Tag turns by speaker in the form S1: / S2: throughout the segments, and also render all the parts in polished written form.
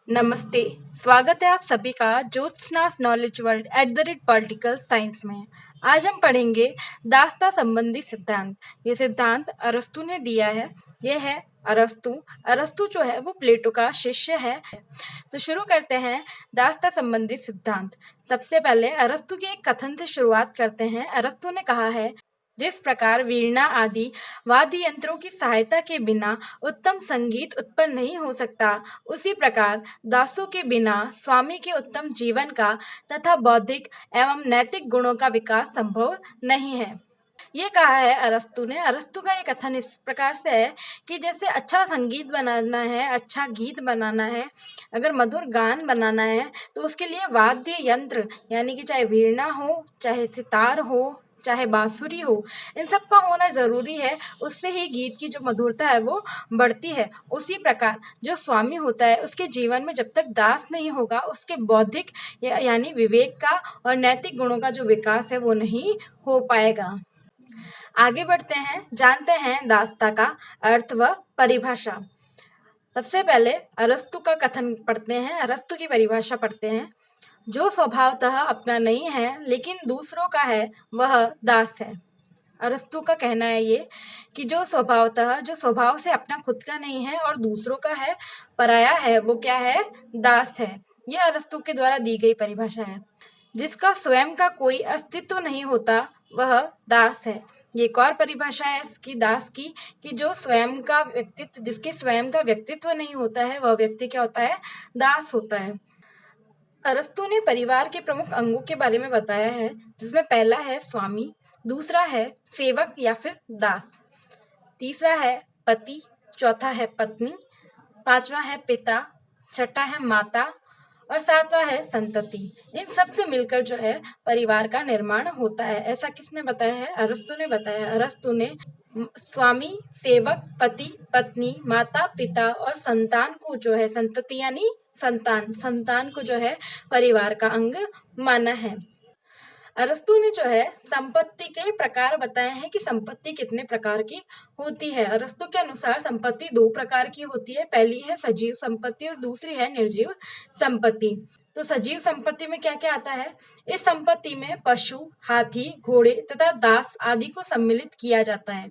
S1: नमस्ते। स्वागत है आप सभी का ज्योत्सनास नॉलेज वर्ल्ड @पॉलिटिकल साइंस में। आज हम पढ़ेंगे दास्ता संबंधी सिद्धांत। ये सिद्धांत अरस्तु ने दिया है। ये है अरस्तु। अरस्तु जो है वो प्लेटो का शिष्य है। तो शुरू करते हैं दास्ता संबंधी सिद्धांत। सबसे पहले अरस्तु के एक कथन से शुरुआत करते हैं। अरस्तु ने कहा है, जिस प्रकार वीणा आदि वाद्य यंत्रों की सहायता के बिना उत्तम संगीत उत्पन्न नहीं हो सकता, उसी प्रकार दासों के बिना स्वामी के उत्तम जीवन का तथा बौद्धिक एवं नैतिक गुणों का विकास संभव नहीं है। ये कहा है अरस्तु ने। अरस्तु का ये कथन इस प्रकार से है कि जैसे अच्छा संगीत बनाना है, अच्छा गीत बनाना है, अगर मधुर गान बनाना है तो उसके लिए वाद्य यंत्र यानी कि चाहे वीणा हो, चाहे सितार हो, चाहे बांसुरी हो, इन सब का होना जरूरी है। उससे ही गीत की जो मधुरता है वो बढ़ती है। उसी प्रकार जो स्वामी होता है उसके जीवन में जब तक दास नहीं होगा, उसके बौद्धिक यानी विवेक का और नैतिक गुणों का जो विकास है वो नहीं हो पाएगा। आगे बढ़ते हैं, जानते हैं दास्ता का अर्थ व परिभाषा। सबसे पहले अरस्तु का कथन पढ़ते हैं, अरस्तु की परिभाषा पढ़ते हैं। जो स्वभावतः अपना नहीं है लेकिन दूसरों का है वह दास है। अरस्तु का कहना है ये कि जो स्वभाव से अपना खुद का नहीं है और दूसरों का है, पराया है, वो क्या है? दास है। ये अरस्तु के द्वारा दी गई परिभाषा है। जिसका स्वयं का कोई अस्तित्व नहीं होता वह दास है। ये एक और परिभाषा है इसकी, दास की, कि जो स्वयं का व्यक्तित्व, जिसके स्वयं का व्यक्तित्व नहीं होता है वह व्यक्ति क्या होता है? दास होता है। अरस्तु ने परिवार के प्रमुख अंगों के बारे में बताया है, जिसमें पहला है स्वामी, दूसरा है सेवक या फिर दास, तीसरा है पति, चौथा है पत्नी, पांचवा है पिता, छठा है माता और सातवां है संतति। इन सब से मिलकर जो है परिवार का निर्माण होता है। ऐसा किसने बताया है? अरस्तु ने बताया। अरस्तु ने स्वामी, सेवक, पति, पत्नी, माता, पिता और संतान को जो है, संतति यानी संतान को जो है परिवार का अंग माना है। अरस्तु ने जो है संपत्ति के प्रकार बताए हैं कि संपत्ति कितने प्रकार की होती है। अरस्तु के अनुसार संपत्ति दो प्रकार की होती है। पहली है सजीव संपत्ति और दूसरी है निर्जीव संपत्ति। तो सजीव संपत्ति में क्या क्या आता है? इस संपत्ति में पशु, हाथी, घोड़े तथा दास आदि को सम्मिलित किया जाता है।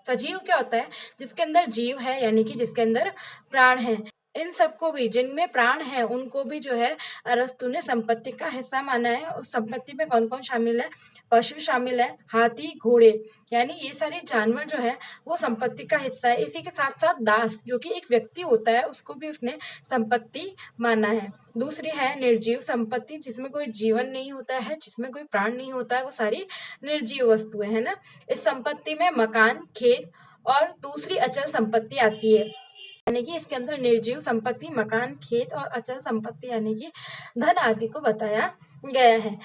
S1: सजीव क्या होता है? जिसके अंदर जीव है, यानी कि जिसके अंदर प्राण है। इन सबको भी, जिनमें प्राण है, उनको भी जो है अरस्तु ने संपत्ति का हिस्सा माना है। उस संपत्ति में कौन कौन शामिल है? पशु शामिल है, हाथी, घोड़े, यानी ये सारे जानवर जो है वो संपत्ति का हिस्सा है। इसी के साथ साथ दास, जो कि एक व्यक्ति होता है, उसको भी उसने संपत्ति माना है। दूसरी है निर्जीव संपत्ति, जिसमें कोई जीवन नहीं होता है, जिसमें कोई प्राण नहीं होता है, वो सारी निर्जीव वस्तुएं है ना। इस संपत्ति में मकान, खेत और दूसरी अचल संपत्ति आती है, यानी कि इसके अंदर निर्जीव संपत्ति, मकान, खेत और अचल संपत्ति यानी कि धन आदि को बताया गया है।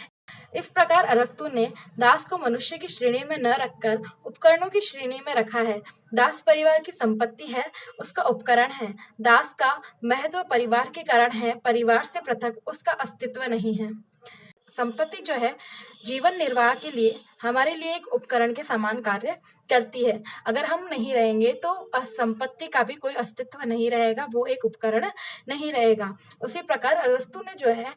S1: इस प्रकार अरस्तु ने दास को मनुष्य की श्रेणी में न रखकर उपकरणों की श्रेणी में रखा है। दास परिवार की संपत्ति है, उसका उपकरण है। दास का महत्व परिवार के कारण है, परिवार से पृथक उसका अस्तित्व नहीं है। संपत्ति जो है जीवन निर्वाह के लिए हमारे लिए एक उपकरण के समान कार्य करती है। अगर हम नहीं रहेंगे तो संपत्ति का भी कोई अस्तित्व नहीं रहेगा, वो एक उपकरण नहीं रहेगा। उसी प्रकार अरस्तु ने जो है,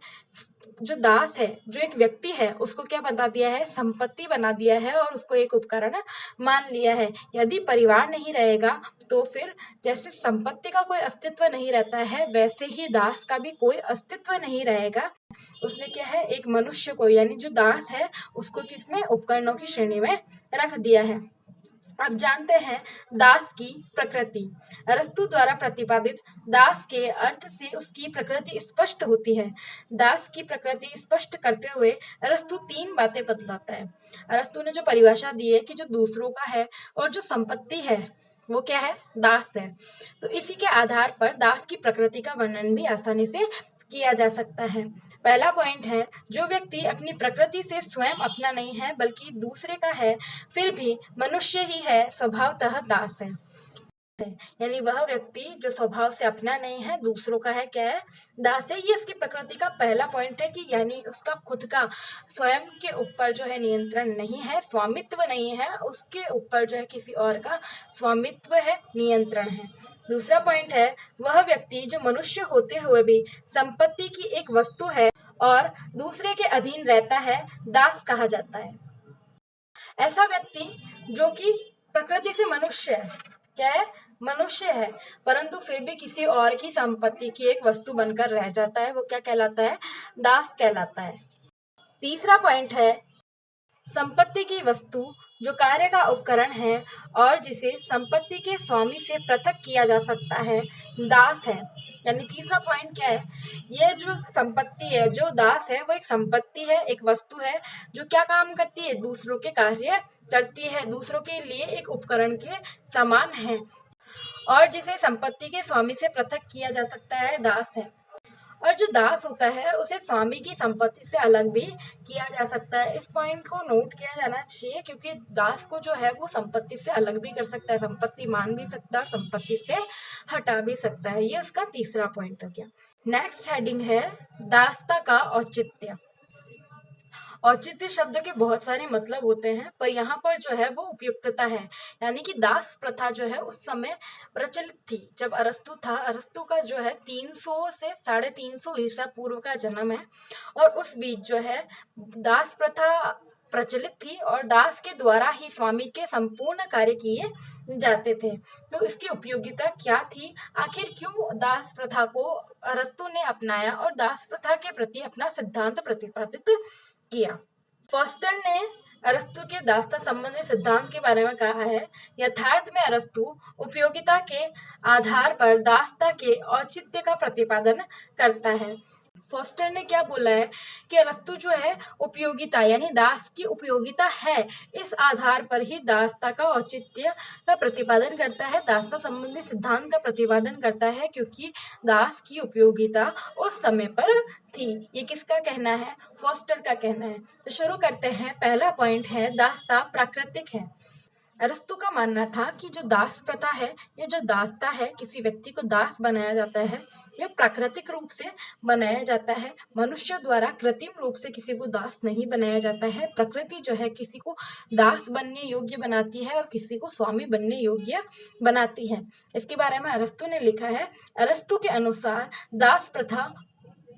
S1: जो दास है, जो एक व्यक्ति है, उसको क्या बना दिया है? संपत्ति बना दिया है और उसको एक उपकरण मान लिया है। यदि परिवार नहीं रहेगा तो फिर जैसे संपत्ति का कोई अस्तित्व नहीं रहता है, वैसे ही दास का भी कोई अस्तित्व नहीं रहेगा। उसने क्या है, एक मनुष्य को, यानी जो दास है, उसको किसमें? उपकरणों की श्रेणी में रख दिया है। अब जानते हैं दास की प्रकृति। अरस्तु द्वारा प्रतिपादित दास के अर्थ से उसकी प्रकृति स्पष्ट होती है। दास की प्रकृति स्पष्ट करते हुए अरस्तु तीन बातें बतलाता है। अरस्तु ने जो परिभाषा दी है कि जो दूसरों का है और जो संपत्ति है वो क्या है? दास है। तो इसी के आधार पर दास की प्रकृति का वर्णन भी आसानी से किया जा सकता है। पहला पॉइंट है, जो व्यक्ति अपनी प्रकृति से स्वयं अपना नहीं है बल्कि दूसरे का है, फिर भी मनुष्य ही है, स्वभावतः दास है। यानी वह व्यक्ति जो स्वभाव से अपना नहीं है, दूसरों का है, क्या है? दास है। ये इसकी प्रकृति का पहला पॉइंट है कि यानी उसका खुद का स्वयं के ऊपर जो है नियंत्रण नहीं है, स्वामित्व नहीं है, उसके ऊपर जो है किसी और का स्वामित्व है, नियंत्रण है। दूसरा पॉइंट है, वह व्यक्ति जो मनुष्य होते हुए भी संपत्ति की एक वस्तु है और दूसरे के अधीन रहता है, दास कहा जाता है। ऐसा व्यक्ति जो कि प्रकृति से मनुष्य है, क्या है, मनुष्य है, परंतु फिर भी किसी और की संपत्ति की एक वस्तु बनकर रह जाता है, वो क्या कहलाता है, दास कहलाता है। तीसरा पॉइंट है, संपत्ति की वस्तु जो कार्य का उपकरण है और जिसे संपत्ति के स्वामी से पृथक किया जा सकता है, दास है। यानी तीसरा पॉइंट क्या है, ये जो संपत्ति है, जो दास है, वो एक संपत्ति है, एक वस्तु है जो क्या काम करती है, दूसरों के कार्य करती है, दूसरों के लिए एक उपकरण के समान है और जिसे संपत्ति के स्वामी से पृथक किया जा सकता है, दास है। और जो दास होता है उसे स्वामी की संपत्ति से अलग भी किया जा सकता है। इस पॉइंट को नोट किया जाना चाहिए क्योंकि दास को जो है वो संपत्ति से अलग भी कर सकता है, संपत्ति मान भी सकता है और संपत्ति से हटा भी सकता है। ये उसका तीसरा पॉइंट हो गया। नेक्स्ट हेडिंग है दासता का औचित्य। औचित्य शब्द के बहुत सारे मतलब होते हैं, पर यहाँ पर जो है वो उपयुक्तता है। यानी कि दास प्रथा जो है उस समय प्रचलित थी जब अरस्तु था। अरस्तु का जो है 300 से 350 ईसा पूर्व का जन्म है और उस बीच जो है दास प्रथा प्रचलित थी और दास के द्वारा ही स्वामी के संपूर्ण कार्य किए जाते थे। तो इसकी उपयोगिता क्या थी, आखिर क्यों दास प्रथा को अरस्तु ने अपनाया और दास प्रथा के प्रति अपना सिद्धांत प्रतिपादित किया। फॉस्टर ने अरस्तु के दासता संबंधी सिद्धांत के बारे में कहा है, यथार्थ में अरस्तु उपयोगिता के आधार पर दासता के औचित्य का प्रतिपादन करता है। फॉस्टर ने क्या बोला है कि अरस्तु जो है उपयोगिता यानी दास की उपयोगिता है, इस आधार पर ही दासता का औचित्य का प्रतिपादन करता है, दासता संबंधी सिद्धांत का प्रतिपादन करता है, क्योंकि दास की उपयोगिता उस समय पर थी। ये किसका कहना है, फॉस्टर का कहना है। तो शुरू करते हैं। पहला पॉइंट है, दासता प्राकृतिक है। अरस्तु का मानना था कि जो दास प्रथा है, ये जो दासता है, किसी व्यक्ति को दास बनाया जाता है, यह प्राकृतिक रूप से बनाया जाता है। मनुष्य द्वारा कृत्रिम रूप से किसी को दास नहीं बनाया जाता है। प्रकृति जो है किसी को दास बनने योग्य बनाती है और किसी को स्वामी बनने योग्य बनाती है। इसके बारे में अरस्तु ने लिखा है, अरस्तु के अनुसार दास प्रथा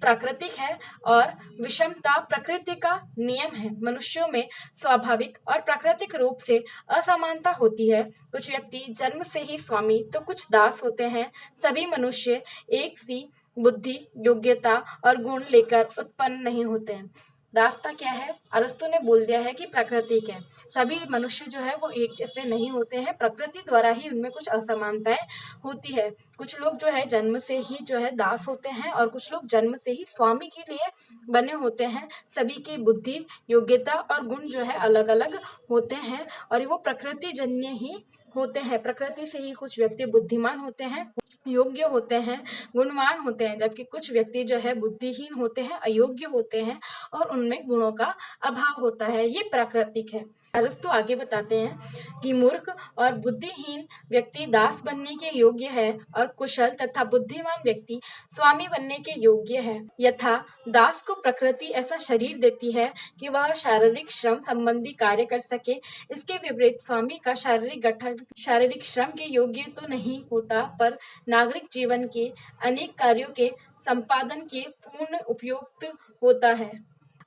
S1: प्राकृतिक है और विषमता प्रकृति का नियम है। मनुष्यों में स्वाभाविक और प्राकृतिक रूप से असमानता होती है। कुछ व्यक्ति जन्म से ही स्वामी तो कुछ दास होते हैं। सभी मनुष्य एक सी बुद्धि, योग्यता और गुण लेकर उत्पन्न नहीं होते हैं। दासता क्या है, अरस्तु ने बोल दिया है कि प्राकृतिक है। सभी मनुष्य जो है वो एक जैसे नहीं होते हैं, प्रकृति द्वारा ही उनमें कुछ असमानताएं होती है। कुछ लोग जो है जन्म से ही जो है दास होते हैं और कुछ लोग जन्म से ही स्वामी के लिए बने होते हैं। सभी की बुद्धि, योग्यता और गुण जो है अलग अलग होते हैं और वो प्रकृति जन्य ही होते हैं। प्रकृति से ही कुछ व्यक्ति बुद्धिमान होते हैं, योग्य होते हैं, गुणवान होते हैं, जबकि कुछ व्यक्ति जो है बुद्धिहीन होते हैं, अयोग्य होते हैं और उनमें गुणों का अभाव होता है। ये प्राकृतिक है। अरस्तु आगे बताते हैं कि मूर्ख और बुद्धिहीन व्यक्ति दास बनने के योग्य है और कुशल तथा बुद्धिमान व्यक्ति स्वामी बनने के योग्य है। यथा दास को प्रकृति ऐसा शरीर देती है कि वह शारीरिक श्रम संबंधी कार्य कर सके, इसके विपरीत स्वामी का शारीरिक गठन शारीरिक श्रम के योग्य तो नहीं होता, पर नागरिक जीवन के अनेक कार्यों के संपादन के पूर्ण उपयुक्त होता है।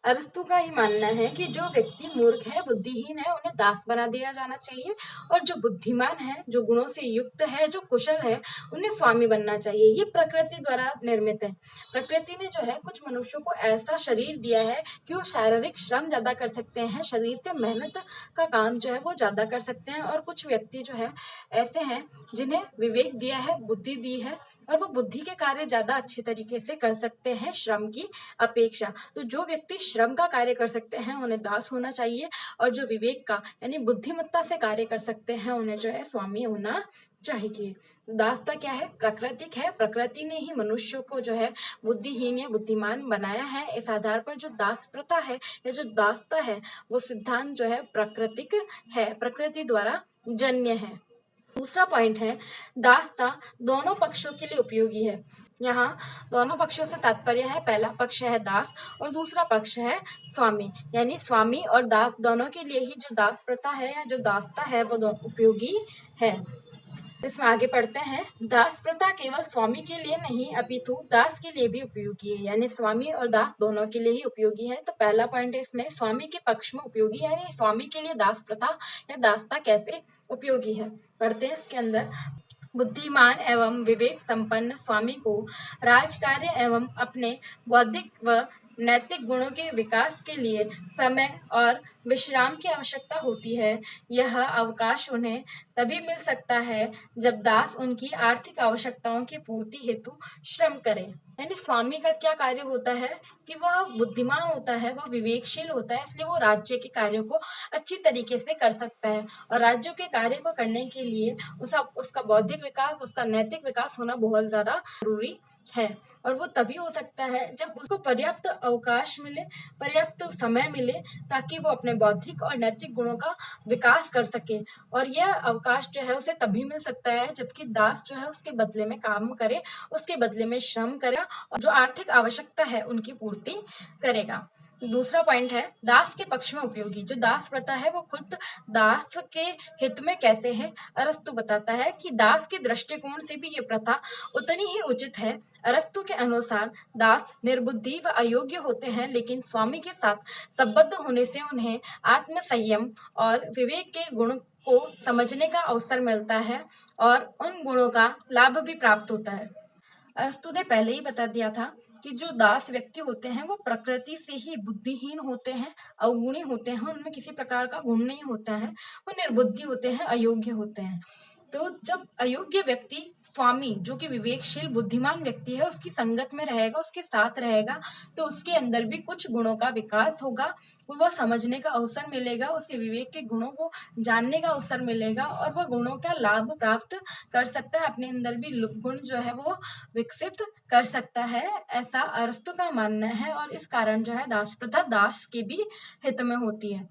S1: अरस्तु का ही मानना है कि जो व्यक्ति मूर्ख है, बुद्धिहीन है, उन्हें दास बना दिया जाना चाहिए और जो बुद्धिमान है, जो गुणों से युक्त है, जो कुशल है, उन्हें स्वामी बनना चाहिए। ये प्रकृति द्वारा निर्मित है। प्रकृति ने जो है कुछ मनुष्यों को ऐसा शरीर दिया है कि वो शारीरिक श्रम ज्यादा कर सकते हैं, शरीर से मेहनत का काम जो है वो ज्यादा कर सकते हैं और कुछ व्यक्ति जो है ऐसे हैं जिन्हें विवेक दिया है, बुद्धि दी है और वो बुद्धि के कार्य ज्यादा अच्छे तरीके से कर सकते हैं श्रम की अपेक्षा। तो जो व्यक्ति श्रम का कार्य कर सकते हैं उन्हें दास होना चाहिए और जो विवेक का यानी बुद्धिमत्ता से कार्य कर सकते हैं उन्हें जो है स्वामी होना चाहिए। तो दासता क्या है, प्राकृतिक है। प्रकृति ने ही मनुष्यों को जो है बुद्धिहीन या बुद्धिमान बनाया है। इस आधार पर जो दास प्रथा है या जो दासता है वो सिद्धांत जो है प्राकृतिक है, प्रकृति द्वारा जन्य है। दूसरा पॉइंट है, दासता दोनों पक्षों के लिए उपयोगी है। यहाँ दोनों पक्षों से तात्पर्य है, पहला पक्ष है दास और दूसरा पक्ष है स्वामी। यानी स्वामी और दास दोनों के लिए ही जो दास प्रथा है या जो दासता है वो दोनों उपयोगी है। इसमें आगे पढ़ते हैं। दास प्रथा केवल स्वामी के लिए नहीं अपितु दास के लिए भी उपयोगी है, यानी स्वामी और दास दोनों के लिए ही उपयोगी है। तो पहला पॉइंट है इसमें स्वामी के पक्ष में उपयोगी है, यानी स्वामी के लिए दास प्रथा या दासता कैसे उपयोगी है। पढ़ते हैं इसके अंदर। बुद्धिमान एवं विवेक संपन्न स्वामी को राजकार्य एवं अपने बौद्धिक व नैतिक गुणों के विकास के लिए समय और विश्राम की आवश्यकता होती है। यह अवकाश उन्हें तभी मिल सकता है जब दास उनकी आर्थिक आवश्यकताओं की पूर्ति हेतु श्रम करें। यानी स्वामी का क्या कार्य होता है कि वह बुद्धिमान होता है, वह विवेकशील होता है, इसलिए वो राज्य के कार्यों को अच्छी तरीके से कर सकता है। और राज्यों के कार्य को करने के लिए उसका बौद्धिक विकास, उसका नैतिक विकास होना बहुत ज्यादा जरूरी है। और वो तभी हो सकता है जब उसको पर्याप्त अवकाश मिले, पर्याप्त समय मिले, ताकि वो अपने बौद्धिक और नैतिक गुणों का विकास कर सके। और यह अवकाश जो है उसे तभी मिल सकता है जबकि दास जो है उसके बदले में काम करे, उसके बदले में श्रम करे और जो आर्थिक आवश्यकता है उनकी पूर्ति करेगा। दूसरा पॉइंट है दास के पक्ष में उपयोगी। जो दास प्रथा है वो खुद दास के हित में कैसे है। अरस्तु बताता है कि दास के दृष्टिकोण से भी ये प्रथा उतनी ही उचित है। अरस्तु के अनुसार दास निर्बुद्धि व अयोग्य होते हैं, लेकिन स्वामी के साथ संबद्ध होने से उन्हें आत्म संयम और विवेक के गुण को समझने का अवसर मिलता है और उन गुणों का लाभ भी प्राप्त होता है। अरस्तु ने पहले ही बता दिया था कि जो दास व्यक्ति होते हैं वो प्रकृति से ही बुद्धिहीन होते हैं, अवगुणी होते हैं, उनमें किसी प्रकार का गुण नहीं होता है, वो निर्बुद्धि होते हैं, अयोग्य होते हैं। तो जब अयोग्य व्यक्ति स्वामी जो कि विवेकशील बुद्धिमान व्यक्ति है उसकी संगत में रहेगा, उसके साथ रहेगा, तो उसके अंदर भी कुछ गुणों का विकास होगा, वह समझने का अवसर मिलेगा, उसे विवेक के गुणों को जानने का अवसर मिलेगा और वह गुणों का लाभ प्राप्त कर सकता है, अपने अंदर भी गुण जो है वो विकसित कर सकता है, ऐसा अरस्तु का मानना है। और इस कारण जो है दास प्रथा दास के भी हित में होती है।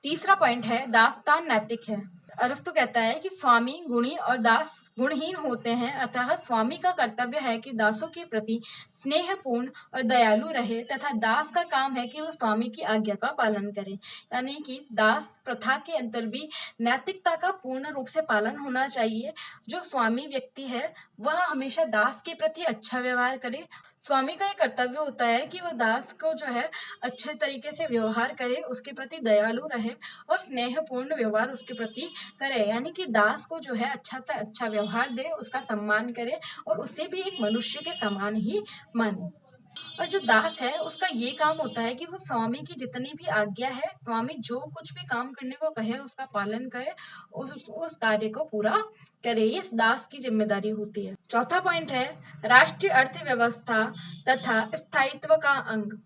S1: तीसरा पॉइंट है दासता नैतिक है। अरस्तु कहता है कि स्वामी गुणी और दास गुणहीन होते हैं, अतः स्वामी का कर्तव्य है कि दासों के प्रति स्नेहपूर्ण और दयालु रहे तथा दास का काम है कि वह स्वामी की आज्ञा का पालन करे। यानी कि दास प्रथा के अंदर भी नैतिकता का पूर्ण रूप से पालन होना चाहिए। जो स्वामी व्यक्ति है वह हमेशा दास के प्रति अच्छा व्यवहार करे। स्वामी का ये कर्तव्य होता है कि वह दास को जो है अच्छे तरीके से व्यवहार करे, उसके प्रति दयालु रहे और स्नेहपूर्ण व्यवहार उसके प्रति करे। यानी कि दास को जो है अच्छा से अच्छा व्यवहार दे, उसका सम्मान करे और उसे भी एक मनुष्य के समान ही माने। और जो दास है उसका ये काम होता है कि वो स्वामी की जितनी भी आज्ञा है, स्वामी जो कुछ भी काम करने को कहे उसका पालन करे, उस कार्य को पूरा करे, ये दास की जिम्मेदारी होती है। चौथा पॉइंट है राष्ट्रीय अर्थव्यवस्था तथा स्थायित्व का अंग।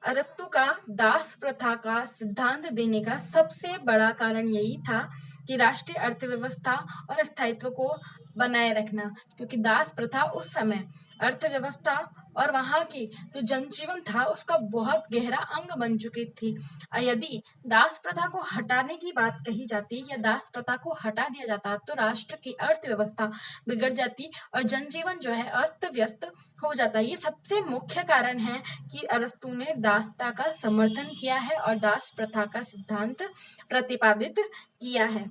S1: अरस्तु का दास प्रथा का सिद्धांत देने का सबसे बड़ा कारण यही था कि राष्ट्रीय अर्थव्यवस्था और स्थायित्व को बनाए रखना, क्योंकि दास प्रथा उस समय अर्थव्यवस्था और वहां की जो जनजीवन था उसका बहुत गहरा अंग बन चुकी थी। यदि दास प्रथा को हटाने की बात कही जाती या दास प्रथा को हटा दिया जाता तो राष्ट्र की अर्थव्यवस्था बिगड़ जाती और जनजीवन जो है अस्त व्यस्त हो जाता। ये सबसे मुख्य कारण है कि अरस्तु ने दासता का समर्थन किया है और दास प्रथा का सिद्धांत प्रतिपादित किया है।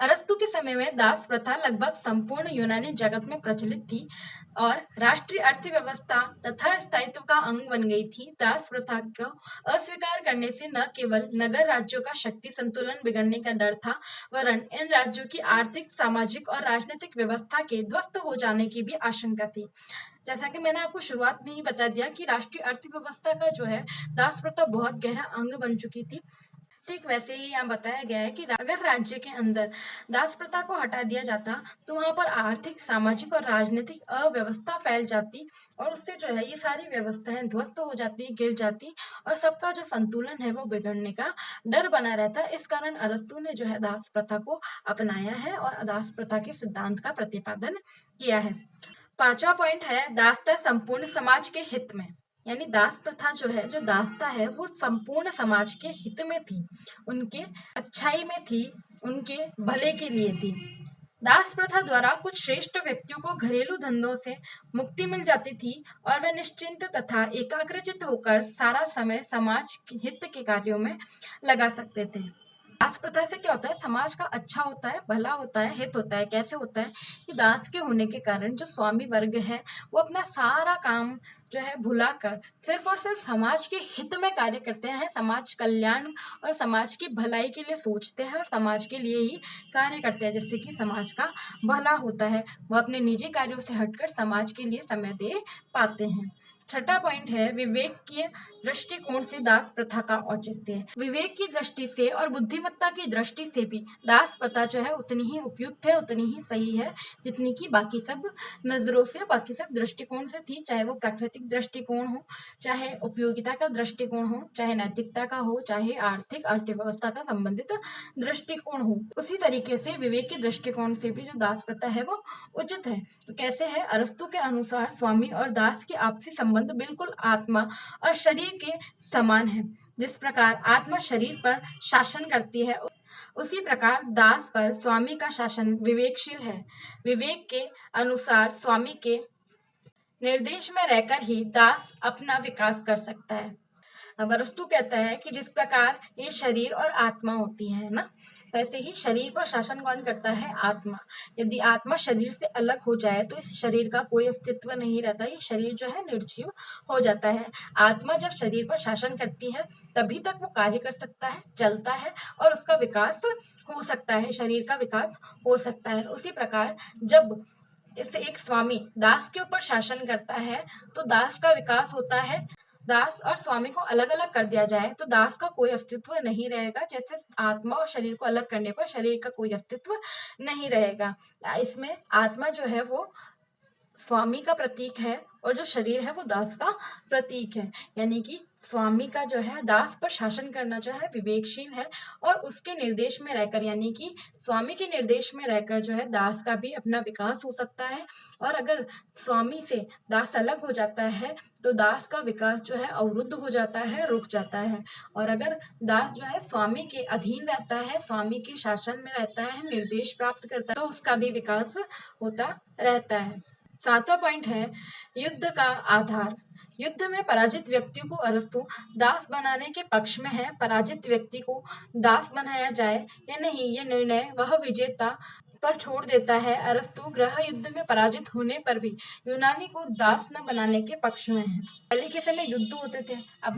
S1: अरस्तु के समय में दास प्रथा लगभग संपूर्ण यूनानी जगत में प्रचलित थी और राष्ट्रीय अर्थव्यवस्था तथा स्थायित्व का अंग बन गई थी। दास प्रथा को अस्वीकार करने से न केवल नगर राज्यों का शक्ति संतुलन बिगड़ने का डर था, वरन इन राज्यों की आर्थिक, सामाजिक और राजनीतिक व्यवस्था के ध्वस्त हो जाने की भी आशंका थी। जैसा कि मैंने आपको शुरुआत में ही बता दिया कि राष्ट्रीय अर्थव्यवस्था का जो है दास प्रथा बहुत गहरा अंग बन चुकी थी। ठीक वैसे ही यहाँ बताया गया है कि अगर राज्य के अंदर दास प्रथा को हटा दिया जाता तो वहां पर आर्थिक, सामाजिक और राजनीतिक अव्यवस्था फैल जाती और उससे जो है ये सारी व्यवस्थाएं ध्वस्त हो जाती, गिर जाती और सबका जो संतुलन है वो बिगड़ने का डर बना रहता। इस कारण अरस्तु ने जो है दास प्रथा को अपनाया है और दास प्रथा के सिद्धांत का प्रतिपादन किया है। पांचवा पॉइंट है दासता संपूर्ण समाज के हित में। यानी दास प्रथा जो है, जो दासता है वो संपूर्ण समाज के हित में थी, उनके अच्छाई में थी, उनके भले के लिए थी। दास प्रथा द्वारा कुछ श्रेष्ठ व्यक्तियों को घरेलू धंधों से मुक्ति मिल जाती थी और वे निश्चिंत तथा एकाग्रचित होकर सारा समय समाज के हित के कार्यों में लगा सकते थे। दास प्रथा से क्या होता है, समाज का अच्छा होता है, भला होता है, हित होता है। कैसे होता है कि दास के होने के कारण जो स्वामी वर्ग है वो अपना सारा काम जो है भुलाकर सिर्फ और सिर्फ समाज के हित में कार्य करते हैं, समाज कल्याण और समाज की भलाई के लिए सोचते हैं और समाज के लिए ही कार्य करते हैं, जिससे कि समाज का भला होता है। वह अपने निजी कार्यों से हटकर समाज के लिए समय दे पाते हैं। छठा पॉइंट है विवेक के दृष्टिकोण से दास प्रथा का औचित्य। विवेक की दृष्टि से और बुद्धिमत्ता की दृष्टि से भी दास प्रथा जो है उतनी ही उपयुक्त है, उतनी ही सही है जितनी की बाकी सब नजरों से, बाकी सब दृष्टिकोण से थी। चाहे वो प्राकृतिक दृष्टिकोण हो, चाहे उपयोगिता का दृष्टिकोण हो, चाहे नैतिकता का हो, चाहे आर्थिक अर्थव्यवस्था का संबंधित दृष्टिकोण हो, उसी तरीके से विवेक के दृष्टिकोण से भी जो दास प्रथा है वो उचित है। तो कैसे है, अरस्तु के अनुसार स्वामी और दास के आपसी संबंध बिल्कुल आत्मा और शरीर के समान है। जिस प्रकार आत्मा शरीर पर शासन करती है, उसी प्रकार दास पर स्वामी का शासन विवेकशील है। विवेक के अनुसार स्वामी के निर्देश में रहकर ही दास अपना विकास कर सकता है। अब अरस्तु कहता है कि जिस प्रकार ये शरीर और आत्मा होती है ना, वैसे ही शरीर पर शासन कौन करता है, आत्मा। यदि आत्मा शरीर से अलग हो जाए तो इस शरीर का कोई अस्तित्व नहीं रहता, ये शरीर जो है निर्जीव हो जाता है। आत्मा जब शरीर पर शासन करती है तभी तक वो कार्य कर सकता है, चलता है और उसका विकास हो सकता है, शरीर का विकास हो सकता है। उसी प्रकार जब इससे एक स्वामी दास के ऊपर शासन करता है तो दास का विकास होता है। दास और स्वामी को अलग अलग कर दिया जाए तो दास का कोई अस्तित्व नहीं रहेगा, जैसे आत्मा और शरीर को अलग करने पर शरीर का कोई अस्तित्व नहीं रहेगा। इसमें आत्मा जो है वो स्वामी का प्रतीक है और जो शरीर है वो दास का प्रतीक है। यानी कि स्वामी का जो है दास पर शासन करना जो है विवेकशील है और उसके निर्देश में रहकर, यानी कि स्वामी के निर्देश में रहकर जो है दास का भी अपना विकास हो सकता है। और अगर स्वामी से दास अलग हो जाता है तो दास का विकास जो है अवरुद्ध हो जाता है, रुक जाता है। और अगर दास जो है स्वामी के अधीन रहता है, स्वामी के शासन में रहता है, निर्देश प्राप्त करता है, तो उसका भी विकास होता रहता है। सातवां पॉइंट है युद्ध का आधार। युद्ध में पराजित व्यक्ति को अरस्तु दास बनाने के पक्ष में है। पराजित व्यक्ति को दास बनाया जाए या नहीं, ये निर्णय वह विजेता पर छोड़ देता है। अरस्तु गृह युद्ध में पराजित होने पर भी यूनानी को दास न बनाने के पक्ष में है। पहले के समय युद्ध होते थे, अब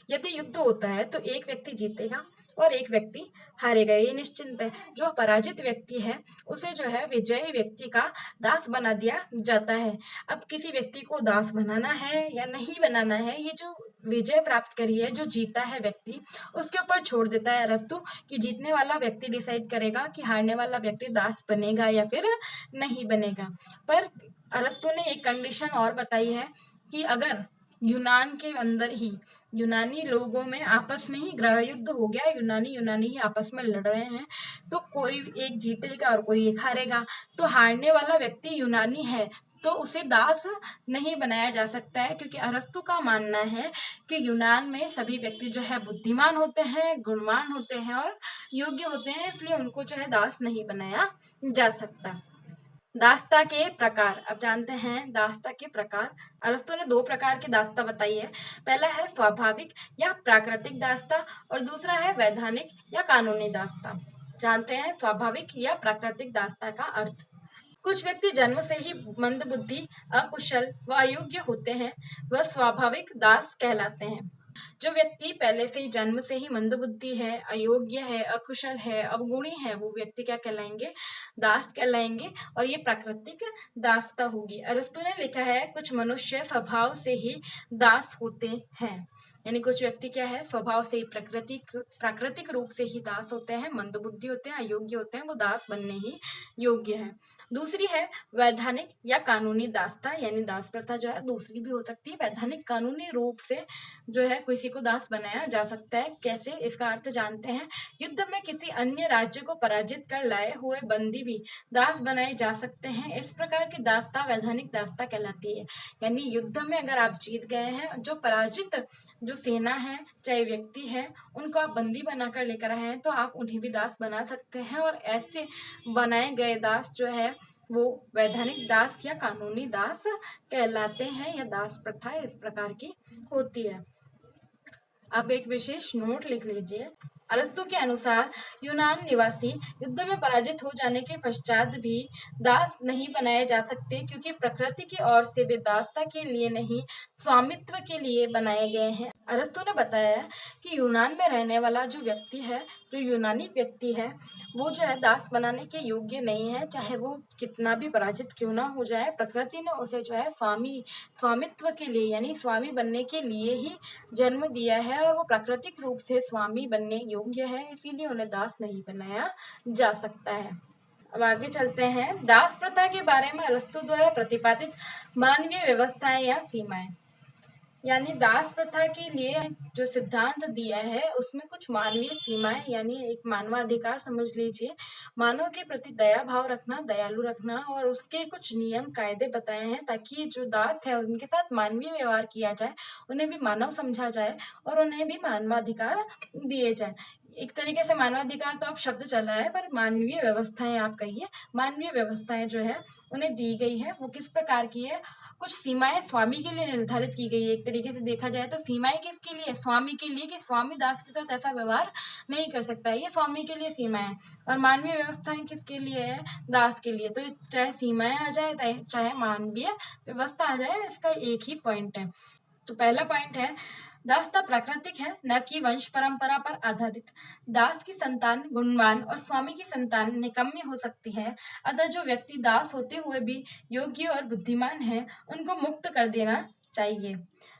S1: यदि युद्ध होता है तो एक व्यक्ति जीतेगा और एक व्यक्ति हारेगा, ये निश्चिंत है। जो पराजित व्यक्ति है उसे जो है विजयी व्यक्ति का दास बना दिया जाता है। अब किसी व्यक्ति को दास बनाना है या नहीं बनाना है, ये जो विजय प्राप्त करी है, जो जीता है व्यक्ति, उसके ऊपर छोड़ देता है अरस्तु कि जीतने वाला व्यक्ति डिसाइड करेगा कि हारने वाला व्यक्ति दास बनेगा या फिर नहीं बनेगा। पर अरस्तु ने एक कंडीशन और बताई है कि अगर यूनान के अंदर ही यूनानी लोगों में आपस में ही गृह युद्ध हो गया, यूनानी ही आपस में लड़ रहे हैं, तो कोई एक जीतेगा और कोई एक हारेगा, तो हारने वाला व्यक्ति यूनानी है तो उसे दास नहीं बनाया जा सकता है, क्योंकि अरस्तु का मानना है कि यूनान में सभी व्यक्ति जो है बुद्धिमान होते हैं, गुणवान होते हैं और योग्य होते हैं, इसलिए उनको जो है दास नहीं बनाया जा सकता। दास्ता के प्रकार, अब जानते हैं दास्ता के प्रकार। अरस्तु ने दो प्रकार की दास्ता बताई है। पहला है स्वाभाविक या प्राकृतिक दास्ता और दूसरा है वैधानिक या कानूनी दास्ता। जानते हैं स्वाभाविक या प्राकृतिक दास्ता का अर्थ। कुछ व्यक्ति जन्म से ही मंदबुद्धि, अकुशल व अयोग्य होते हैं, वह स्वाभाविक दास कहलाते हैं। जो व्यक्ति पहले से ही जन्म से ही मंदबुद्धि है, अयोग्य है, अकुशल है, अवगुणी है, वो व्यक्ति क्या कहलाएंगे, दास कहलाएंगे और ये प्राकृतिक दासता होगी। अरस्तु ने लिखा है कुछ मनुष्य स्वभाव से ही दास होते हैं, यानी कुछ व्यक्ति क्या है, स्वभाव से ही प्राकृतिक रूप से ही दास होते हैं, मंदबुद्धि होते हैं, अयोग्य होते हैं, वो दास बनने ही योग्य है। दूसरी है वैधानिक या कानूनी दासता, यानी दास प्रथा जो है दूसरी भी हो सकती है। वैधानिक कानूनी रूप से जो है किसी को दास बनाया जा सकता है। कैसे, इसका अर्थ जानते हैं। युद्ध में किसी अन्य राज्य को पराजित कर लाए हुए बंदी भी दास बनाए जा सकते हैं। इस प्रकार की दासता वैधानिक दासता कहलाती है। यानी युद्ध में अगर आप जीत गए हैं, जो पराजित जो सेना है चाहे व्यक्ति है, उनको आप बंदी बनाकर लेकर आए हैं, तो आप उन्हें भी दास बना सकते हैं और ऐसे बनाए गए दास जो है वो वैधानिक दास या कानूनी दास कहलाते हैं, या दास प्रथा इस प्रकार की होती है। अब एक विशेष नोट लिख लीजिए। अरस्तु के अनुसार यूनान निवासी युद्ध में पराजित हो जाने के पश्चात भी दास नहीं बनाए जा सकते, क्योंकि प्रकृति की ओर से वे दासता के लिए नहीं, स्वामित्व के लिए बनाए गए हैं। अरस्तु ने बताया कि यूनान में रहने वाला जो व्यक्ति है, जो यूनानी व्यक्ति है, वो जो है दास बनाने के योग्य नहीं है, चाहे वो कितना भी पराजित क्यों ना हो जाए। प्रकृति ने उसे जो है स्वामित्व के लिए यानी स्वामी बनने के लिए ही जन्म दिया है, और वो प्राकृतिक रूप से स्वामी बनने योग्य है, इसीलिए उन्हें दास नहीं बनाया जा सकता है। अब आगे चलते हैं। दास प्रथा के बारे में अरस्तु द्वारा प्रतिपादित मानवीय व्यवस्थाएं या सीमाएं। यानी दास प्रथा के लिए जो सिद्धांत दिया है उसमें कुछ मानवीय सीमाएं यानी एक मानवाधिकार समझ लीजिए, मानव के प्रति दया भाव रखना, दयालु रखना, और उसके कुछ नियम कायदे बताए हैं ताकि जो दास है उनके साथ मानवीय व्यवहार किया जाए, उन्हें भी मानव समझा जाए और उन्हें भी मानवाधिकार दिए जाए। एक तरीके से मानवाधिकार तो अब शब्द चला है, पर मानवीय व्यवस्थाएं आप कहिए, मानवीय व्यवस्थाएं जो है उन्हें दी गई है। वो किस प्रकार की है? कुछ सीमाएं स्वामी के लिए निर्धारित की गई है। एक तरीके से देखा जाए तो सीमाएं किसके लिए? स्वामी के लिए, कि स्वामी दास के साथ ऐसा व्यवहार नहीं कर सकता है, ये स्वामी के लिए सीमाएं हैं। और मानवीय व्यवस्थाएं किसके लिए है? दास के लिए। तो चाहे सीमाएं आ जाए चाहे मानवीय व्यवस्था आ जाए, इसका एक ही पॉइंट है। तो पहला पॉइंट है, दासता प्राकृतिक है, न कि वंश परंपरा पर आधारित। दास की संतान गुणवान और स्वामी की संतान निकम्मी हो सकती है, अतः जो व्यक्ति दास होते हुए भी योग्य और बुद्धिमान है, उनको मुक्त कर देना चाहिए।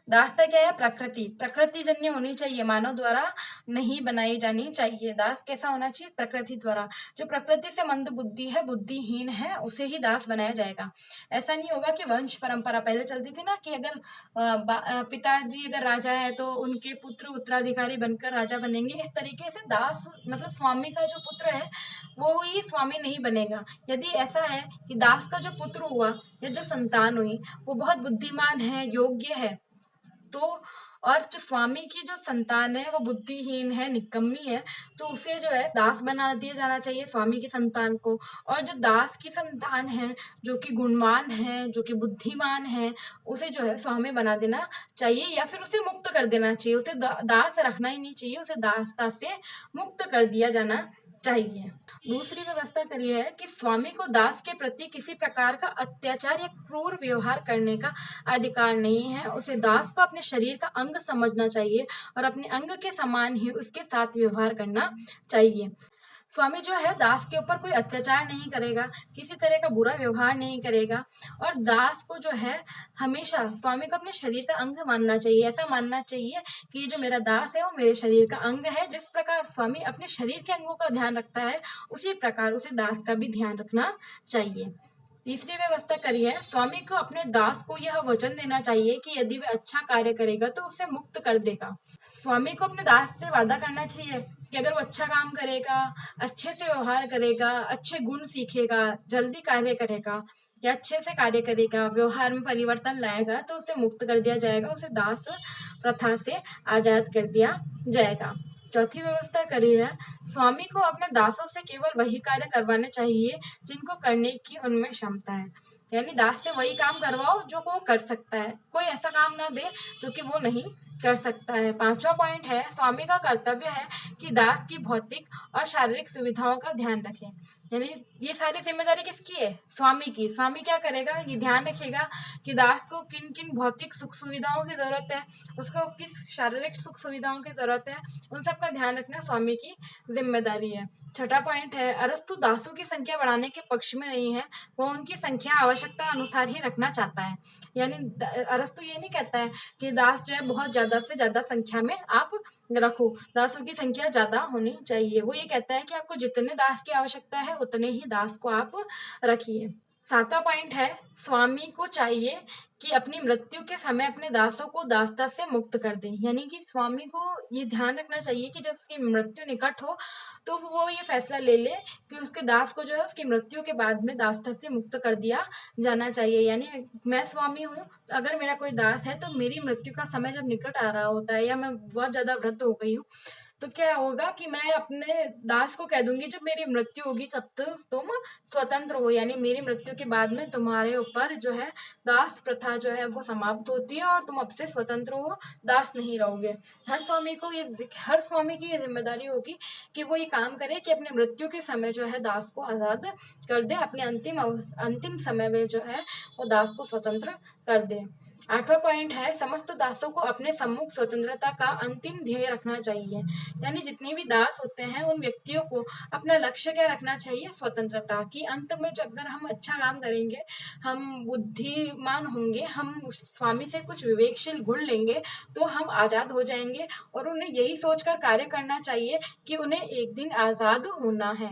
S1: दासता क्या है? प्रकृति जन्य होनी चाहिए, मानव द्वारा नहीं बनाई जानी चाहिए। दास कैसा होना चाहिए? प्रकृति द्वारा। जो प्रकृति से मंद बुद्धि है, बुद्धिहीन है, उसे ही दास बनाया जाएगा। ऐसा नहीं होगा कि वंश परंपरा पहले चलती थी ना, कि अगर पिताजी अगर राजा है तो उनके पुत्र उत्तराधिकारी बनकर राजा बनेंगे। इस तरीके से दास मतलब स्वामी का जो पुत्र है वो ही स्वामी नहीं बनेगा। यदि ऐसा है कि दास का जो पुत्र हुआ या जो संतान हुई वो बहुत बुद्धिमान है, योग्य है, तो और जो स्वामी की जो संतान है वो बुद्धिहीन है, निकम्मी है, तो उसे जो है दास बना दिया जाना चाहिए, स्वामी की संतान को। और जो दास की संतान है, जो कि गुणवान है, जो कि बुद्धिमान है, उसे जो है स्वामी बना देना चाहिए, या फिर उसे मुक्त कर देना चाहिए। उसे दास रखना ही नहीं चाहिए, उसे दासता से मुक्त कर दिया जाना चाहिए। दूसरी व्यवस्था करी है कि स्वामी को दास के प्रति किसी प्रकार का अत्याचार या क्रूर व्यवहार करने का अधिकार नहीं है। उसे दास को अपने शरीर का अंग समझना चाहिए और अपने अंग के समान ही उसके साथ व्यवहार करना चाहिए। स्वामी जो है दास के ऊपर कोई अत्याचार नहीं करेगा, किसी तरह का बुरा व्यवहार नहीं करेगा, और दास को जो है हमेशा स्वामी को अपने शरीर का अंग मानना चाहिए। ऐसा मानना चाहिए कि जो मेरा दास है वो मेरे शरीर का अंग है। जिस प्रकार स्वामी अपने शरीर के अंगों का ध्यान रखता है, उसी प्रकार उसे दास का भी ध्यान रखना चाहिए। तीसरी व्यवस्था करी है, स्वामी को अपने दास को यह वचन देना चाहिए कि यदि वह अच्छा कार्य करेगा तो उसे मुक्त कर देगा। स्वामी को अपने दास से वादा करना चाहिए कि अगर वो अच्छा काम करेगा, अच्छे से व्यवहार करेगा, अच्छे गुण सीखेगा, जल्दी कार्य करेगा या अच्छे से कार्य करेगा, व्यवहार में परिवर्तन लाएगा, तो उसे मुक्त कर दिया जाएगा, उसे दास प्रथा से आजाद कर दिया जाएगा। चौथी व्यवस्था करी है, स्वामी को अपने दासों से केवल वही कार्य करवाने चाहिए जिनको करने की उनमें क्षमता है। यानी दास से वही काम करवाओ जो वो कर सकता है, कोई ऐसा काम ना दे जो कि वो नहीं कर सकता है। पांचवा पॉइंट है, स्वामी का कर्तव्य है कि दास की भौतिक और शारीरिक सुविधाओं का ध्यान रखें। यानी ये सारी जिम्मेदारी किसकी है? स्वामी की। स्वामी क्या करेगा? ये ध्यान रखेगा कि दास को किन किन भौतिक सुख सुविधाओं की जरूरत है, उसको किस शारीरिक सुख सुविधाओं की जरूरत है, उन सब का ध्यान रखना स्वामी की जिम्मेदारी है। छठा पॉइंट है, अरस्तु दासों की संख्या बढ़ाने के पक्ष में नहीं है, वो उनकी संख्या आवश्यकता अनुसार ही रखना चाहता है। यानी अरस्तु ये नहीं कहता है कि दास जो है बहुत ज्यादा से ज्यादा संख्या में आप रखो, दासों की संख्या ज्यादा होनी चाहिए। वो ये कहता है कि आपको जितने दास की आवश्यकता है उतने ही दास को आप रखिए। सातवां पॉइंट है, स्वामी को चाहिए कि अपनी मृत्यु के समय अपने दासों को दासता से मुक्त कर दे। यानी कि स्वामी को ये ध्यान रखना चाहिए कि जब उसकी मृत्यु निकट हो तो वो ये फैसला ले ले कि उसके दास को जो है उसकी मृत्यु के बाद में दासता से मुक्त कर दिया जाना चाहिए। यानी मैं स्वामी हूँ, अगर मेरा कोई दास है तो मेरी मृत्यु का समय जब निकट आ रहा होता है या मैं बहुत ज्यादा वृद्ध हो गई हूँ, तो क्या होगा कि मैं अपने दास को कह दूंगी जब मेरी मृत्यु होगी तब तक तुम स्वतंत्र हो, यानी मेरी मृत्यु के बाद में तुम्हारे ऊपर जो है दास प्रथा जो है वो समाप्त होती है और तुम अब से स्वतंत्र हो, दास नहीं रहोगे। हर स्वामी की ये जिम्मेदारी होगी कि वो ये काम करे कि अपने मृत्यु के समय जो है दास को आजाद कर दे, अपने अंतिम समय में जो है वो दास को स्वतंत्र कर दे। 8वां पॉइंट है, समस्त दासों को अपने सम्मुख स्वतंत्रता का अंतिम ध्येय रखना चाहिए। यानी जितने भी दास होते हैं उन व्यक्तियों को अपना लक्ष्य क्या रखना चाहिए, स्वतंत्रता की। अंत में जब अगर हम अच्छा काम करेंगे, हम बुद्धिमान होंगे, हम उस स्वामी से कुछ विवेकशील गुण लेंगे तो हम आजाद हो जाएंगे। और उन्हें यही सोचकर कार्य करना चाहिए कि उन्हें एक दिन आजाद होना है।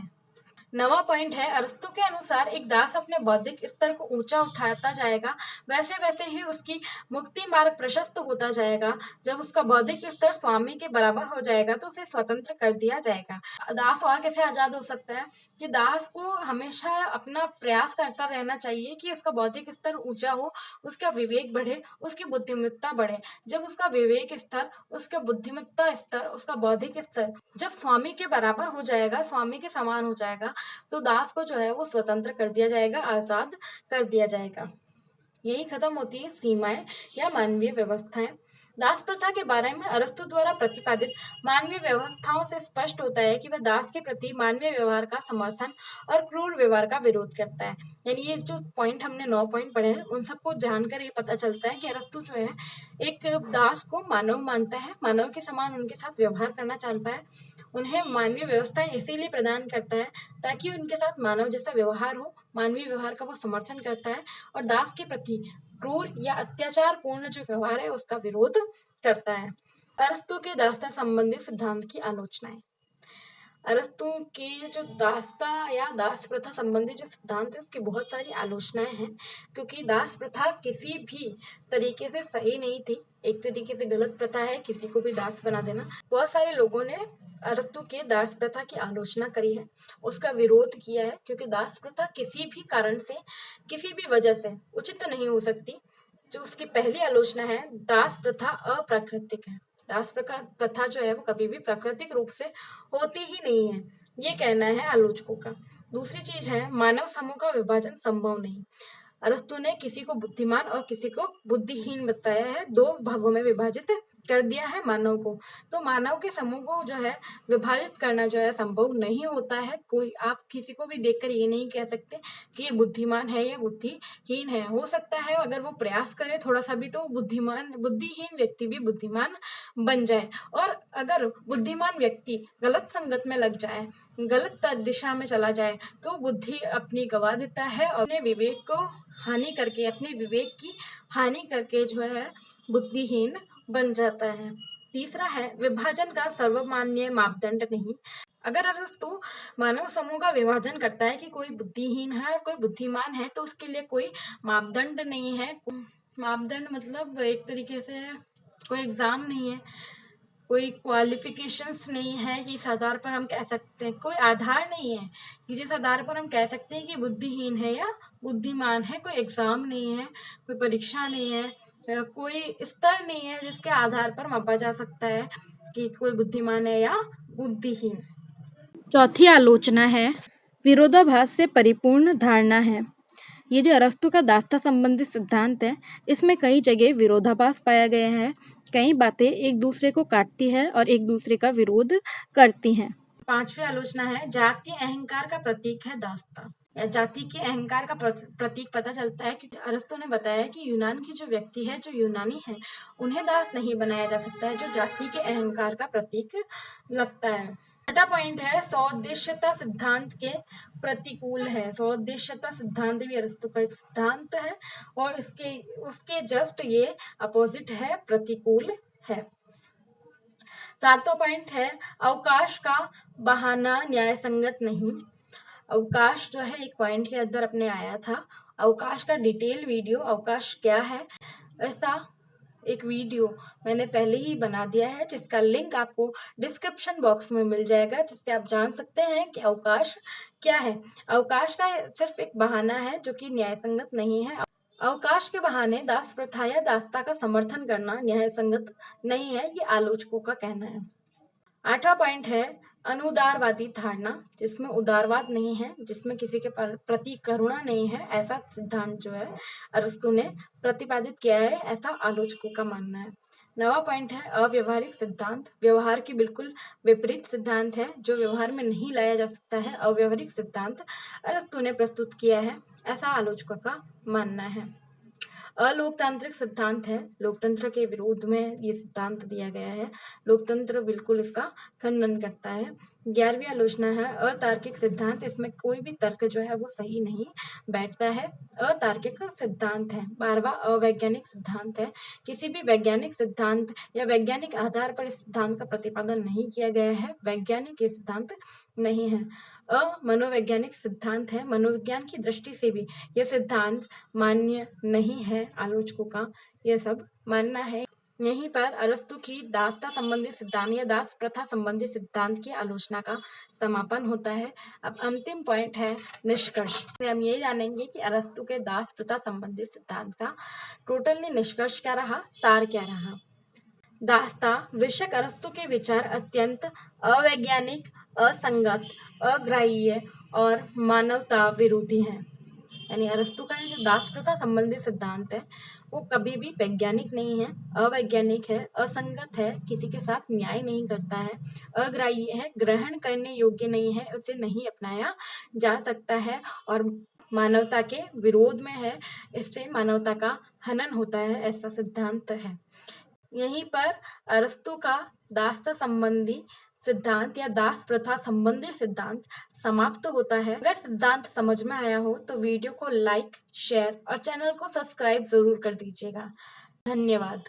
S1: 9वां पॉइंट है, अरस्तु के अनुसार एक दास अपने बौद्धिक स्तर को ऊंचा उठाता जाएगा, वैसे वैसे ही उसकी मुक्ति मार्ग प्रशस्त होता जाएगा। जब उसका बौद्धिक स्तर स्वामी के बराबर हो जाएगा तो उसे स्वतंत्र कर दिया जाएगा। दास और कैसे आजाद हो सकता है कि दास को हमेशा अपना प्रयास करता रहना चाहिए कि उसका बौद्धिक स्तर ऊंचा हो, उसका विवेक बढ़े, उसकी बुद्धिमत्ता बढ़े। जब उसका विवेक स्तर, उसका बुद्धिमत्ता स्तर, उसका बौद्धिक स्तर जब स्वामी के बराबर हो जाएगा, स्वामी के समान हो जाएगा, तो दास को जो है वो स्वतंत्र कर दिया जाएगा, आजाद कर दिया जाएगा। यही खत्म होती है सीमाएं या मानवीय व्यवस्थाएं। दास प्रथा के बारे में अरस्तु द्वारा प्रतिपादित मानवीय व्यवस्थाओं से स्पष्ट होता है कि वह दास के प्रति मानवीय व्यवहार का समर्थन और क्रूर व्यवहार का विरोध करता है। यानी ये जो पॉइंट हमने 9 पॉइंट पढ़े हैं उन सबको जानकर ये पता चलता है कि अरस्तु जो है एक दास को मानव मानता है, मानव के समान उनके साथ व्यवहार करना चाहता है, उन्हें मानवीय व्यवस्थाएं इसीलिए प्रदान करता है ताकि उनके साथ मानव जैसा व्यवहार हो, मानवीय व्यवहार का वो समर्थन करता है और दास के प्रति क्रूर या अत्याचार पूर्ण जो व्यवहार है उसका विरोध करता है। अरस्तु के दासता संबंधी सिद्धांत की आलोचनाएं। अरस्तु के जो दासता या दास प्रथा संबंधी जो सिद्धांत है उसकी बहुत सारी आलोचनाएं हैं, क्योंकि दास प्रथा किसी भी तरीके से सही नहीं थी, एक तरीके से गलत प्रथा है किसी को भी दास बना देना। बहुत सारे लोगों ने अरस्तु के दास प्रथा की आलोचना करी है, उसका विरोध किया है, क्योंकि दास प्रथा किसी भी कारण से, किसी भी वजह से उचित नहीं हो सकती। जो उसकी पहली आलोचना है, दास प्रथा अप्राकृतिक है। दास प्रथा जो है वो कभी भी प्राकृतिक रूप से होती ही नहीं है, ये कहना है आलोचकों का। दूसरी चीज है, मानव समूह का विभाजन संभव नहीं। अरस्तु ने किसी को बुद्धिमान और किसी को बुद्धिहीन बताया है, दो भागों में विभाजित कर दिया है मानव को। तो मानव के समूह को जो है विभाजित करना जो है संभव नहीं होता है। कोई आप किसी को भी देखकर ये नहीं कह सकते कि ये बुद्धिमान है या बुद्धिहीन है। हो सकता है अगर वो प्रयास करे थोड़ा सा भी तो बुद्धिहीन व्यक्ति भी बुद्धिमान बन जाए। और अगर बुद्धिमान व्यक्ति गलत संगत में लग जाए, गलत दिशा में चला जाए, तो बुद्धि अपनी गवा देता है और अपने विवेक को हानि करके, अपने विवेक की हानि करके जो है बुद्धिहीन बन जाता है। तीसरा है, विभाजन का सर्वमान्य मापदंड नहीं। अगर अरस्तु मानव समूह का विभाजन करता है कि कोई बुद्धिहीन है और कोई बुद्धिमान है, तो उसके लिए कोई मापदंड नहीं है। मापदंड मतलब एक तरीके से कोई एग्जाम नहीं है, कोई क्वालिफिकेशंस नहीं है कि इस आधार पर हम कह सकते हैं, कोई आधार नहीं है कि जिस आधार पर हम कह सकते हैं कि बुद्धिहीन है या बुद्धिमान है। कोई एग्जाम नहीं है, कोई परीक्षा नहीं है, कोई स्तर नहीं है जिसके आधार पर मापा जा सकता है कि कोई बुद्धिमान है या बुद्धिहीन। चौथी आलोचना है, विरोधाभास से परिपूर्ण धारणा है। ये जो अरस्तु का दास्ता संबंधी सिद्धांत है, इसमें कई जगह विरोधाभास पाया गया है, कई बातें एक दूसरे को काटती है और एक दूसरे का विरोध करती हैं। पांचवी आलोचना है, जातीय अहंकार का प्रतीक है दास्ता। जाति के अहंकार का प्रतीक पता चलता है क्योंकि अरस्तु ने बताया कि यूनान की जो व्यक्ति है, जो यूनानी है, उन्हें दास नहीं बनाया जा सकता है, जो जाति के अहंकार का प्रतीक लगता है। छठा पॉइंट है, सौउद्देश्यता सिद्धांत के प्रतिकूल है। सौउद्देश्यता सिद्धांत भी अरस्तु का एक सिद्धांत है और उसके जस्ट ये अपोजिट है, प्रतिकूल है। सातवां पॉइंट है, अवकाश का बहाना न्याय संगत नहीं। अवकाश जो है एक पॉइंट के अंदर अपने आया था, अवकाश का डिटेल वीडियो, अवकाश क्या है, ऐसा एक वीडियो मैंने पहले ही बना दिया है, जिसका लिंक आपको डिस्क्रिप्शन बॉक्स में मिल जाएगा, जिससे आप जान सकते हैं कि अवकाश क्या है। अवकाश का सिर्फ एक बहाना है जो कि न्याय संगत नहीं है। अवकाश के बहाने दास प्रथा या दासता का समर्थन करना न्याय संगत नहीं है, ये आलोचकों का कहना है। 8वां पॉइंट है अनुदारवादी धारणा, जिसमें उदारवाद नहीं है, जिसमें किसी के प्रति करुणा नहीं है, ऐसा सिद्धांत जो है अरस्तु ने प्रतिपादित किया है, ऐसा आलोचकों का मानना है। 9वां पॉइंट है अव्यवहारिक सिद्धांत, व्यवहार की बिल्कुल विपरीत सिद्धांत है, जो व्यवहार में नहीं लाया जा सकता है, अव्यवहारिक सिद्धांत अरस्तु ने प्रस्तुत किया है, ऐसा आलोचकों का मानना है। अलोकतांत्रिक सिद्धांत है, लोकतंत्र के विरोध में ये सिद्धांत दिया गया है, लोकतंत्र बिल्कुल इसका खंडन करता है। 11वीं आलोचना है अतार्किक सिद्धांत, इसमें कोई भी तर्क जो है वो सही नहीं बैठता है, अतार्किक सिद्धांत है। 12वां अवैज्ञानिक सिद्धांत है, किसी भी वैज्ञानिक सिद्धांत या वैज्ञानिक आधार पर इस सिद्धांत का प्रतिपादन नहीं किया गया है, वैज्ञानिक ये सिद्धांत नहीं है। मनोवैज्ञानिक सिद्धांत है, मनोविज्ञान की दृष्टि से भी यह सिद्धांत मान्य नहीं है, आलोचकों का यह सब मानना है। यहीं पर अरस्तु की दासता संबंधी सिद्धांत या दास प्रथा संबंधी सिद्धांत की आलोचना का समापन होता है। अब अंतिम पॉइंट है निष्कर्ष। हम ये जानेंगे कि अरस्तु के दास प्रथा संबंधी सिद्धांत का टोटली निष्कर्ष क्या रहा, सार क्या रहा। दास्ता विषयक अरस्तु के विचार अत्यंत अवैज्ञानिक, असंगत, अग्राह्य और मानवता विरोधी हैं। यानी अरस्तु का ये जो दास प्रथा संबंधी सिद्धांत है वो कभी भी वैज्ञानिक नहीं है, अवैज्ञानिक है, असंगत है, किसी के साथ न्याय नहीं करता है, अग्राह्य है, ग्रहण करने योग्य नहीं है, उसे नहीं अपनाया जा सकता है और मानवता के विरोध में है, इससे मानवता का हनन होता है, ऐसा सिद्धांत है। यहीं पर अरस्तु का दास्ता संबंधी सिद्धांत या दास प्रथा संबंधी सिद्धांत समाप्त होता है। अगर सिद्धांत समझ में आया हो तो वीडियो को लाइक, शेयर और चैनल को सब्सक्राइब जरूर कर दीजिएगा। धन्यवाद।